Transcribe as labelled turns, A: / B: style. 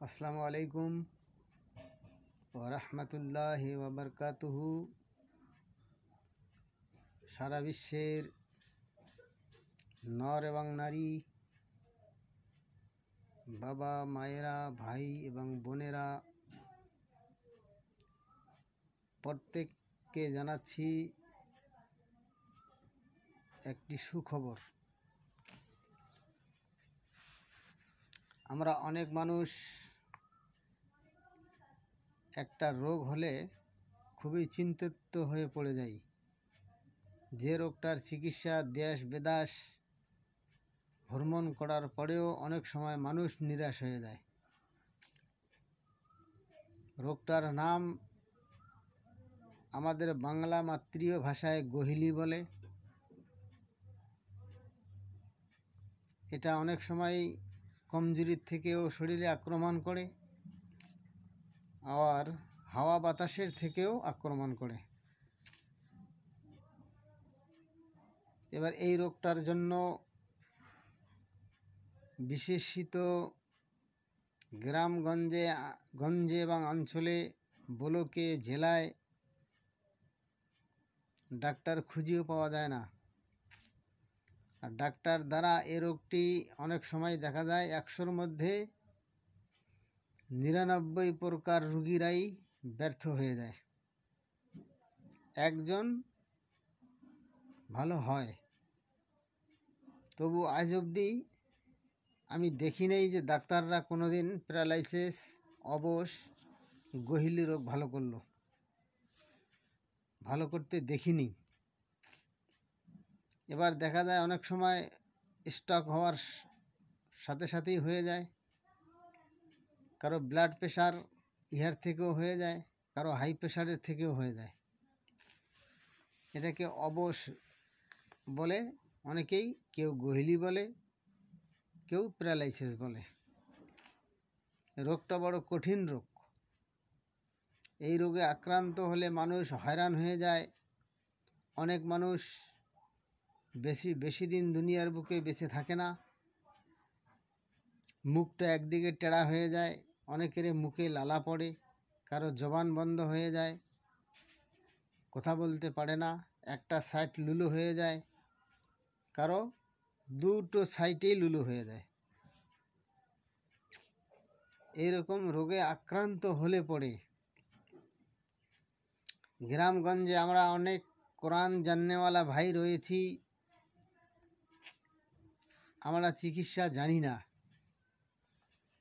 A: আসসালামু আলাইকুম ওয়া রাহমাতুল্লাহি ওয়া বারাকাতুহু। সারা বিশ্বের নর এবং নারী, বাবা মায়েরা, ভাই এবং বোনেরা, প্রত্যেককে জানাচ্ছি একটি সুখবর। আমরা অনেক মানুষ একটা রোগ হলে খুবই চিন্তিত হয়ে পড়ে যাই। যে রোগটার চিকিৎসা দেশ বিদেশ ভ্রমণ করার পরেও অনেক সময় মানুষ নিরাশ হয়ে যায়। রোগটার নাম আমাদের বাংলা মাতৃভাষায় ভাষায় গোহিলি বলে। এটা অনেক সময় কমজোরির থেকেও শরীরে আক্রমণ করে, আবার হাওয়া বাতাসের থেকেও আক্রমণ করে। এবার এই রোগটার জন্য বিশেষিত গঞ্জে এবং অঞ্চলে, ব্লকে, জেলায় ডাক্তার খুঁজেও পাওয়া যায় না। আর ডাক্তার দ্বারা এ রোগটি অনেক সময় দেখা যায় 100-র মধ্যে 99 প্রকার রোগীরাই ব্যর্থ হয়ে যায়, একজন ভালো হয়। তবু আজ অবধি আমি দেখি নাই যে ডাক্তাররা কোনো দিন প্যারালাইসিস, অবশ, গোহিলি রোগ ভালো করতে দেখিনি। এবার দেখা যায় অনেক সময় স্ট্রোক হওয়ার সাথে সাথেই হয়ে যায়, কারো ব্লাড প্রেশার ইহার থেকেও হয়ে যায়, কারো হাই প্রেশারের থেকেও হয়ে যায়। এটাকে অবশ বলে অনেকেই, কেউ গোহিলি বলে, কেউ প্যারালাইসিস বলে। রোগটা বড় কঠিন রোগ। এই রোগে আক্রান্ত হলে মানুষ হয়রান হয়ে যায়। অনেক মানুষ বেশি দিন দুনিয়ার বুকে বেঁচে থাকে না। মুখটা একদিকে টেড়া হয়ে যায়, অনেকের মুখে লালা পড়ে, কারো জবান বন্ধ হয়ে যায়, কথা বলতে পারে না, একটা সাইড লুলু হয়ে যায়, কারো দুটো সাইডেই লুলু হয়ে যায়। এইরকম রোগে আক্রান্ত হলে পড়ে গ্রামগঞ্জে আমরা অনেক কোরআন জাননেওয়ালা ভাই রয়েছি, আমরা চিকিৎসা জানি না।